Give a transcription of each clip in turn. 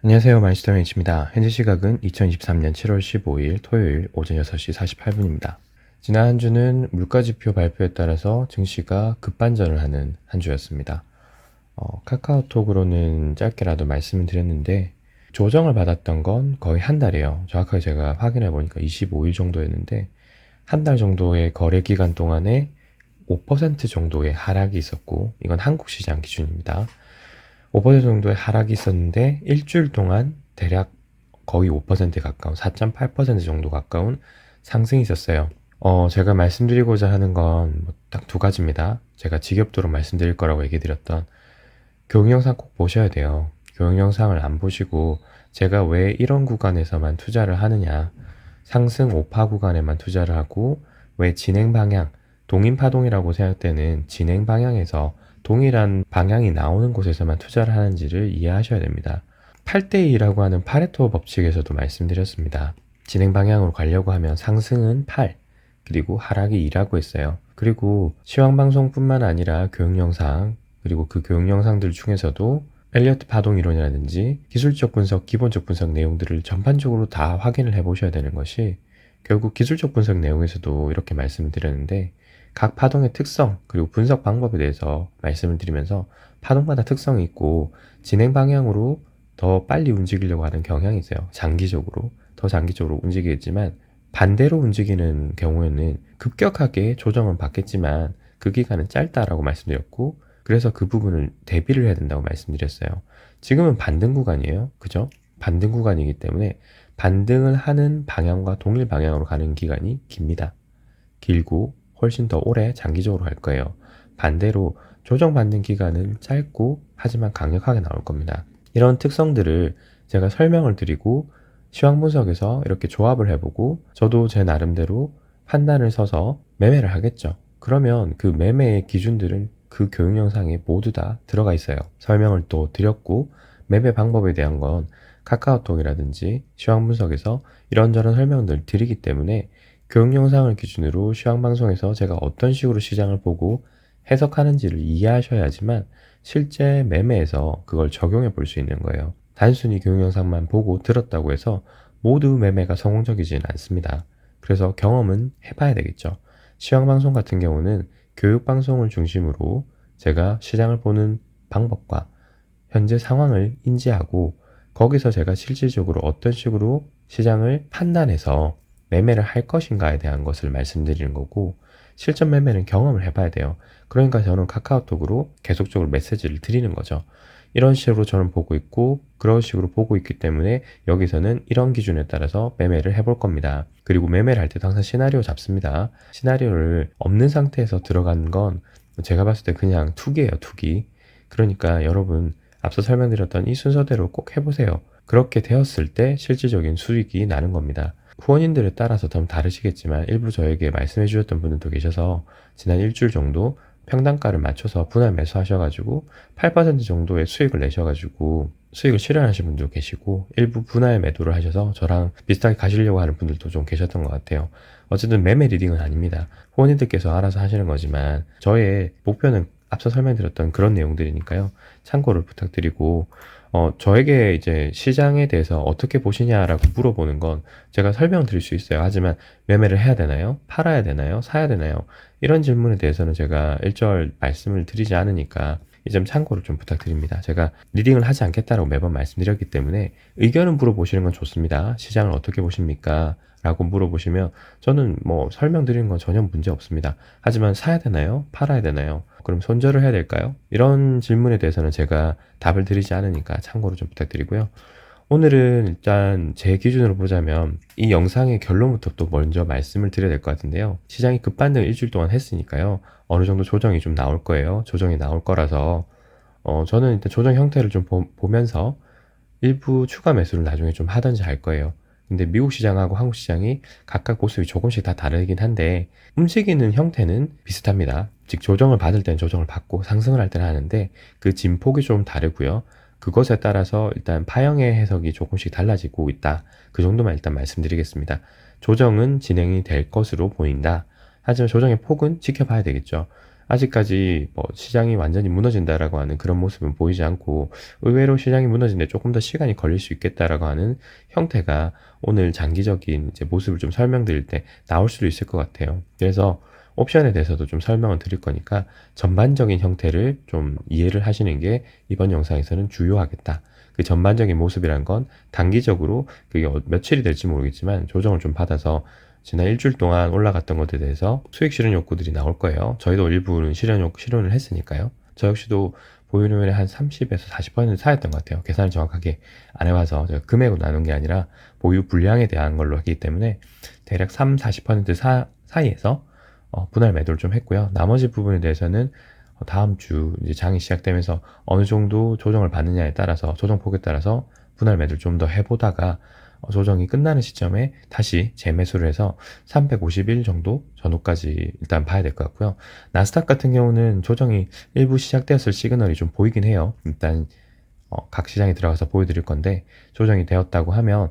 안녕하세요. 마이스터메이츠입니다. 현재 시각은 2023년 7월 15일 토요일 오전 6시 48분입니다. 지난 한 주는 물가지표 발표에 따라서 증시가 급반전을 하는 한 주였습니다. 카카오톡으로는 짧게라도 말씀을 드렸는데 조정을 받았던 건 거의 한 달이에요. 정확하게 제가 확인해 보니까 25일 정도였는데 한 달 정도의 거래 기간 동안에 5% 정도의 하락이 있었고, 이건 한국 시장 기준입니다. 5% 정도의 하락이 있었는데 일주일 동안 대략 거의 5%에 가까운 4.8% 정도 가까운 상승이 있었어요. 제가 말씀드리고자 하는 건 딱 두 가지입니다. 제가 지겹도록 말씀드릴 거라고 얘기 드렸던 교육 영상 꼭 보셔야 돼요. 교육 영상을 안 보시고 제가 왜 이런 구간에서만 투자를 하느냐, 상승 5파 구간에만 투자를 하고 왜 진행 방향, 동인파동이라고 생각되는 진행 방향에서 동일한 방향이 나오는 곳에서만 투자를 하는지를 이해하셔야 됩니다. 8대2라고 하는 파레토 법칙에서도 말씀드렸습니다. 진행 방향으로 가려고 하면 상승은 8, 그리고 하락이 2라고 했어요. 그리고 시황방송뿐만 아니라 교육 영상, 그리고 그 교육 영상들 중에서도 엘리어트 파동 이론이라든지 기술적 분석, 기본적 분석 내용들을 전반적으로 다 확인을 해 보셔야 되는 것이, 결국 기술적 분석 내용에서도 이렇게 말씀을 드렸는데 각 파동의 특성 그리고 분석 방법에 대해서 말씀을 드리면서 파동마다 특성이 있고 진행 방향으로 더 빨리 움직이려고 하는 경향이 있어요. 장기적으로 더 장기적으로 움직이겠지만 반대로 움직이는 경우에는 급격하게 조정은 받겠지만 그 기간은 짧다라고 말씀드렸고, 그래서 그 부분을 대비를 해야 된다고 말씀드렸어요. 지금은 반등 구간이에요. 그죠? 반등 구간이기 때문에 반등을 하는 방향과 동일 방향으로 가는 기간이 깁니다. 길고 훨씬 더 오래 장기적으로 갈 거예요. 반대로 조정받는 기간은 짧고 하지만 강력하게 나올 겁니다. 이런 특성들을 제가 설명을 드리고 시황 분석에서 이렇게 조합을 해보고 저도 제 나름대로 판단을 서서 매매를 하겠죠. 그러면 그 매매의 기준들은 그 교육 영상에 모두 다 들어가 있어요. 설명을 또 드렸고 매매 방법에 대한 건 카카오톡이라든지 시황 분석에서 이런저런 설명들 드리기 때문에 교육 영상을 기준으로 시황 방송에서 제가 어떤 식으로 시장을 보고 해석하는지를 이해하셔야지만 실제 매매에서 그걸 적용해 볼 수 있는 거예요. 단순히 교육 영상만 보고 들었다고 해서 모두 매매가 성공적이지는 않습니다. 그래서 경험은 해봐야 되겠죠. 시황 방송 같은 경우는 교육 방송을 중심으로 제가 시장을 보는 방법과 현재 상황을 인지하고 거기서 제가 실질적으로 어떤 식으로 시장을 판단해서 매매를 할 것인가에 대한 것을 말씀드리는 거고, 실전 매매는 경험을 해봐야 돼요. 그러니까 저는 카카오톡으로 계속적으로 메시지를 드리는 거죠. 이런 식으로 저는 보고 있고 그런 식으로 보고 있기 때문에 여기서는 이런 기준에 따라서 매매를 해볼 겁니다. 그리고 매매를 할 때도 항상 시나리오 잡습니다. 시나리오를 없는 상태에서 들어간 건 제가 봤을 때 그냥 투기예요, 투기. 그러니까 여러분 앞서 설명드렸던 이 순서대로 꼭 해보세요. 그렇게 되었을 때 실질적인 수익이 나는 겁니다. 후원인들에 따라서 좀 다르시겠지만 일부 저에게 말씀해 주셨던 분들도 계셔서 지난 일주일 정도 평단가를 맞춰서 분할 매수하셔가지고 8% 정도의 수익을 내셔가지고 수익을 실현하신 분도 계시고, 일부 분할 매도를 하셔서 저랑 비슷하게 가시려고 하는 분들도 좀 계셨던 것 같아요. 어쨌든 매매 리딩은 아닙니다. 후원인들께서 알아서 하시는 거지만 저의 목표는 앞서 설명드렸던 그런 내용들이니까요. 참고를 부탁드리고, 저에게 이제 시장에 대해서 어떻게 보시냐라고 물어보는 건 제가 설명드릴 수 있어요. 하지만 매매를 해야 되나요? 팔아야 되나요? 사야 되나요? 이런 질문에 대해서는 제가 일절 말씀을 드리지 않으니까 이 점 참고를 좀 부탁드립니다. 제가 리딩을 하지 않겠다라고 매번 말씀드렸기 때문에 의견을 물어보시는 건 좋습니다. 시장을 어떻게 보십니까? 라고 물어보시면 저는 뭐 설명드리는 건 전혀 문제 없습니다. 하지만 사야 되나요? 팔아야 되나요? 그럼 손절을 해야 될까요? 이런 질문에 대해서는 제가 답을 드리지 않으니까 참고로 좀 부탁드리고요. 오늘은 일단 제 기준으로 보자면 이 영상의 결론부터 또 먼저 말씀을 드려야 될 것 같은데요. 시장이 급반등을 일주일 동안 했으니까요. 어느 정도 조정이 좀 나올 거예요. 조정이 나올 거라서 저는 일단 조정 형태를 좀 보면서 일부 추가 매수를 나중에 좀 하든지 할 거예요. 근데 미국 시장하고 한국 시장이 각각 모습이 조금씩 다 다르긴 한데 움직이는 형태는 비슷합니다. 즉 조정을 받을 때는 조정을 받고 상승을 할 때는 하는데 그 진폭이 좀 다르고요. 그것에 따라서 일단 파형의 해석이 조금씩 달라지고 있다. 그 정도만 일단 말씀드리겠습니다. 조정은 진행이 될 것으로 보인다. 하지만 조정의 폭은 지켜봐야 되겠죠. 아직까지 뭐 시장이 완전히 무너진다라고 하는 그런 모습은 보이지 않고 의외로 시장이 무너지는데 조금 더 시간이 걸릴 수 있겠다라고 하는 형태가 오늘 장기적인 이제 모습을 좀 설명드릴 때 나올 수도 있을 것 같아요. 그래서 옵션에 대해서도 좀 설명을 드릴 거니까 전반적인 형태를 좀 이해를 하시는 게 이번 영상에서는 주요하겠다. 그 전반적인 모습이란 건 단기적으로 그게 며칠이 될지 모르겠지만 조정을 좀 받아서 지난 일주일 동안 올라갔던 것에 대해서 수익 실현 욕구들이 나올 거예요. 저희도 일부는 실현을 했으니까요. 저 역시도 보유료율의 한 30에서 40% 사였던 것 같아요. 계산을 정확하게 안 해봐서 제가 금액으로 나눈 게 아니라 보유 분량에 대한 걸로 하기 때문에 대략 3, 40% 사이에서 분할 매도를 좀 했고요. 나머지 부분에 대해서는 다음 주 이제 장이 시작되면서 어느 정도 조정을 받느냐에 따라서 조정폭에 따라서 분할 매도를 좀 더 해보다가 조정이 끝나는 시점에 다시 재매수를 해서 350일 정도 전후까지 일단 봐야 될 것 같고요. 나스닥 같은 경우는 조정이 일부 시작되었을 시그널이 좀 보이긴 해요. 일단 각 시장에 들어가서 보여드릴 건데 조정이 되었다고 하면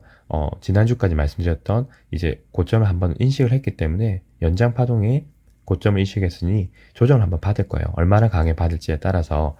지난주까지 말씀드렸던 이제 고점을 한번 인식을 했기 때문에 연장 파동이 고점을 인식했으니 조정을 한번 받을 거예요. 얼마나 강하게 받을지에 따라서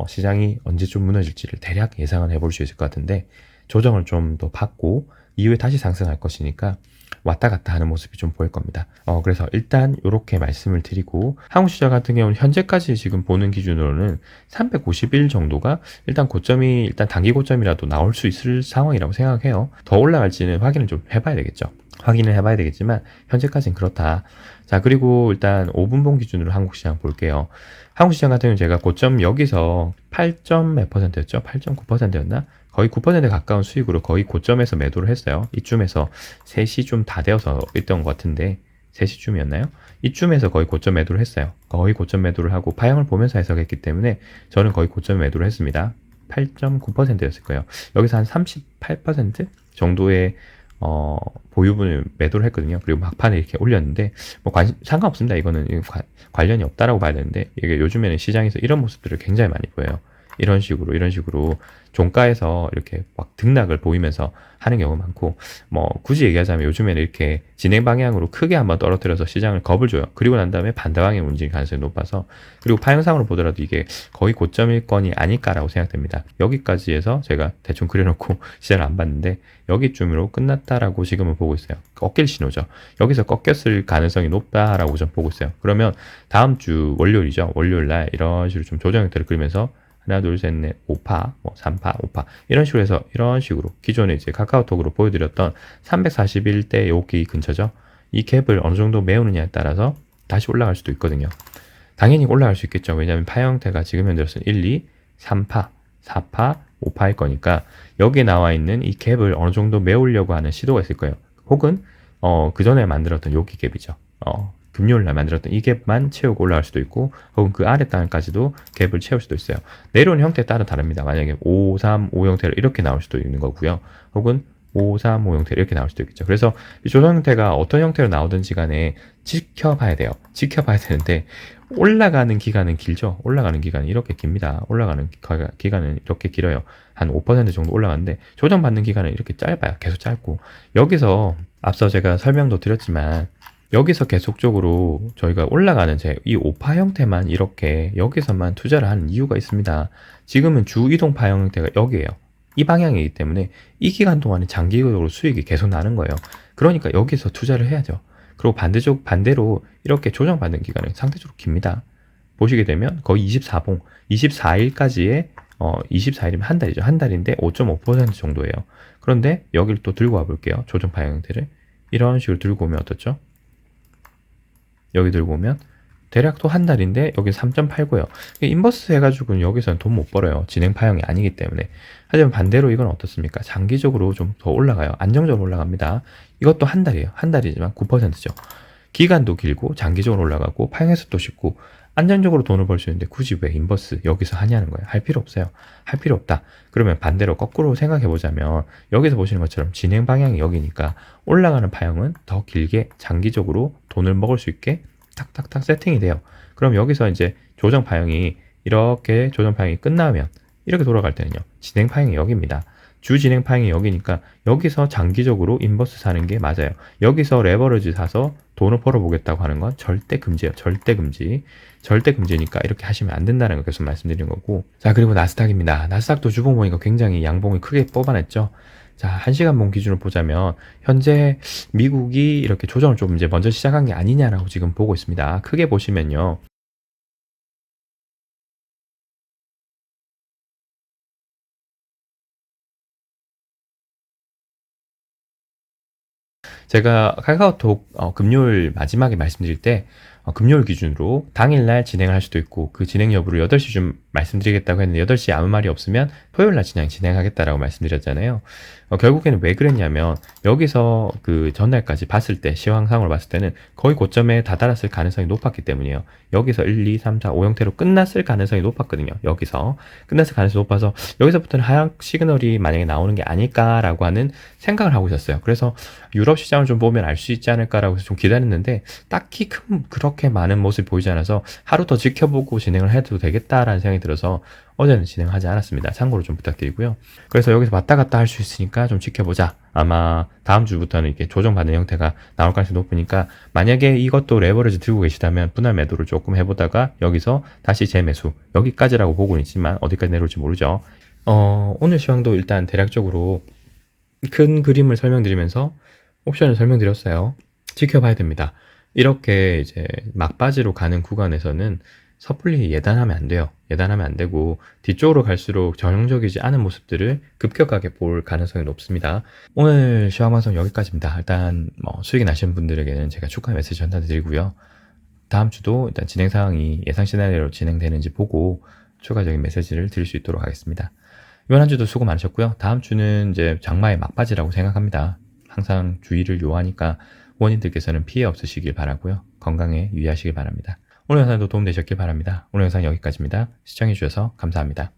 시장이 언제쯤 무너질지를 대략 예상을 해볼 수 있을 것 같은데 조정을 좀 더 받고 이후에 다시 상승할 것이니까 왔다 갔다 하는 모습이 좀 보일 겁니다. 그래서 일단 이렇게 말씀을 드리고 한국시장 같은 경우는 현재까지 지금 보는 기준으로는 350일 정도가 일단 고점이 일단 단기 고점이라도 나올 수 있을 상황이라고 생각해요. 더 올라갈지는 확인을 좀 해봐야 되겠죠. 확인을 해봐야 되겠지만 현재까지는 그렇다. 자, 그리고 일단 5분봉 기준으로 한국시장 볼게요. 한국시장 같은 경우는 제가 고점 여기서 8점 몇 %였죠? 8.9%였나? 거의 9% 가까운 수익으로 거의 고점에서 매도를 했어요. 이쯤에서 3시 좀 다 되어서 있던 것 같은데 3시쯤이었나요? 이쯤에서 거의 고점 매도를 했어요. 거의 고점 매도를 하고 파형을 보면서 해석했기 때문에 저는 거의 고점 매도를 했습니다. 8.9%였을 거예요. 여기서 한 38% 정도의 보유분을 매도를 했거든요. 그리고 막판에 이렇게 올렸는데 뭐 상관없습니다. 이거는 관련이 없다라고 봐야 되는데 이게 요즘에는 시장에서 이런 모습들을 굉장히 많이 보여요. 이런 식으로 종가에서 이렇게 막 등락을 보이면서 하는 경우가 많고, 뭐 굳이 얘기하자면 요즘에는 이렇게 진행 방향으로 크게 한번 떨어뜨려서 시장을 겁을 줘요. 그리고 난 다음에 반대 방향으로 움직일 가능성이 높아서, 그리고 파형상으로 보더라도 이게 거의 고점일 건이 아닐까라고 생각됩니다. 여기까지 해서 제가 대충 그려놓고 시장을 안 봤는데 여기쯤으로 끝났다라고 지금은 보고 있어요. 꺾일 신호죠. 여기서 꺾였을 가능성이 높다라고 좀 보고 있어요. 그러면 다음 주 월요일이죠. 월요일 날 이런 식으로 좀 조정 형태를 그리면서 하나, 둘, 셋, 넷, 5파, 뭐 3파, 5파 이런 식으로 해서 이런 식으로 기존에 이제 카카오톡으로 보여드렸던 341대 여기 근처죠. 이 갭을 어느 정도 메우느냐에 따라서 다시 올라갈 수도 있거든요. 당연히 올라갈 수 있겠죠. 왜냐하면 파 형태가 지금 현재로서는 1, 2, 3파, 4파, 5파일 거니까 여기에 나와 있는 이 갭을 어느 정도 메우려고 하는 시도가 있을 거예요. 혹은 그 전에 만들었던 여기 갭이죠. 금요일날 만들었던 이 갭만 채우고 올라갈 수도 있고, 혹은 그 아래 단까지도 갭을 채울 수도 있어요. 내려오는 형태에 따라 다릅니다. 만약에 5, 3, 5 형태로 이렇게 나올 수도 있는 거고요. 혹은 5, 3, 5 형태로 이렇게 나올 수도 있겠죠. 그래서 이 조정 형태가 어떤 형태로 나오든지 간에 지켜봐야 돼요. 지켜봐야 되는데 올라가는 기간은 길죠. 올라가는 기간은 이렇게 깁니다. 올라가는 기간은 이렇게 길어요. 한 5% 정도 올라가는데 조정받는 기간은 이렇게 짧아요. 계속 짧고, 여기서 앞서 제가 설명도 드렸지만 여기서 계속적으로 저희가 올라가는 이 5파 형태만 이렇게 여기서만 투자를 하는 이유가 있습니다. 지금은 주 이동파 형태가 여기에요. 이 방향이기 때문에 이 기간 동안에 장기적으로 수익이 계속 나는 거예요. 그러니까 여기서 투자를 해야죠. 그리고 반대로 이렇게 조정받는 기간은 상대적으로 깁니다. 보시게 되면 거의 24봉, 24일까지의 24일이면 한 달이죠. 한 달인데 5.5% 정도예요. 그런데 여기를 또 들고 와 볼게요. 조정파 형태를 이런 식으로 들고 오면 어떻죠? 여기 들고 오면 대략 또 한 달인데 여기 3.89예요. 인버스 해가지고는 여기서는 돈 못 벌어요. 진행 파형이 아니기 때문에. 하지만 반대로 이건 어떻습니까? 장기적으로 좀 더 올라가요. 안정적으로 올라갑니다. 이것도 한 달이에요. 한 달이지만 9%죠. 기간도 길고 장기적으로 올라가고 파형에서도 쉽고 안정적으로 돈을 벌 수 있는데 굳이 왜 인버스 여기서 하냐는 거예요. 할 필요 없어요. 할 필요 없다. 그러면 반대로 거꾸로 생각해 보자면 여기서 보시는 것처럼 진행 방향이 여기니까 올라가는 파형은 더 길게 장기적으로 돈을 먹을 수 있게 탁탁탁 세팅이 돼요. 그럼 여기서 이제 조정 파형이 이렇게 조정 파형이 끝나면 이렇게 돌아갈 때는요. 진행 파형이 여기입니다. 주 진행 파행이 여기니까 여기서 장기적으로 인버스 사는 게 맞아요. 여기서 레버리지 사서 돈을 벌어보겠다고 하는 건 절대 금지예요. 절대 금지. 절대 금지니까 이렇게 하시면 안 된다는 걸 계속 말씀드리는 거고. 자, 그리고 나스닥입니다. 나스닥도 주봉 보니까 굉장히 양봉을 크게 뽑아냈죠. 자, 1시간봉 기준으로 보자면 현재 미국이 이렇게 조정을 좀 이제 먼저 시작한 게 아니냐라고 지금 보고 있습니다. 크게 보시면요. 제가 카카오톡 금요일 마지막에 말씀드릴 때 금요일 기준으로 당일날 진행을 할 수도 있고 그 진행 여부를 8시쯤 말씀드리겠다고 했는데 8시에 아무 말이 없으면 토요일날 진행하겠다라고 말씀드렸잖아요. 결국에는 왜 그랬냐면 여기서 그 전날까지 봤을 때 시황상으로 봤을 때는 거의 고점에 다다랐을 가능성이 높았기 때문이에요. 여기서 1, 2, 3, 4, 5 형태로 끝났을 가능성이 높았거든요. 여기서 끝났을 가능성이 높아서 여기서부터는 하락 시그널이 만약에 나오는 게 아닐까라고 하는 생각을 하고 있었어요. 그래서 유럽 시장을 좀 보면 알 수 있지 않을까라고 해서 좀 기다렸는데 딱히 그렇게 많은 모습이 보이지 않아서 하루 더 지켜보고 진행을 해도 되겠다라는 생각이 들어서 어제는 진행하지 않았습니다. 참고로 좀 부탁드리고요. 그래서 여기서 왔다 갔다 할 수 있으니까 좀 지켜보자. 아마 다음 주부터는 이렇게 조정받는 형태가 나올 가능성이 높으니까 만약에 이것도 레버리지 들고 계시다면 분할 매도를 조금 해보다가 여기서 다시 재매수 여기까지라고 보고는 있지만 어디까지 내려올지 모르죠. 오늘 시황도 일단 대략적으로 큰 그림을 설명드리면서 옵션을 설명드렸어요. 지켜봐야 됩니다. 이렇게 이제 막바지로 가는 구간에서는 섣불리 예단하면 안 돼요. 예단하면 안 되고 뒤쪽으로 갈수록 전형적이지 않은 모습들을 급격하게 볼 가능성이 높습니다. 오늘 시황방송 여기까지입니다. 일단 수익이 나시는 분들에게는 제가 축하 메시지 전달드리고요. 다음 주도 일단 진행 상황이 예상 시나리오로 진행되는지 보고 추가적인 메시지를 드릴 수 있도록 하겠습니다. 이번 한 주도 수고 많으셨고요. 다음 주는 이제 장마의 막바지라고 생각합니다. 항상 주의를 요하니까 원인들께서는 피해 없으시길 바라고요. 건강에 유의하시길 바랍니다. 오늘 영상도 도움되셨길 바랍니다. 오늘 영상 여기까지입니다. 시청해주셔서 감사합니다.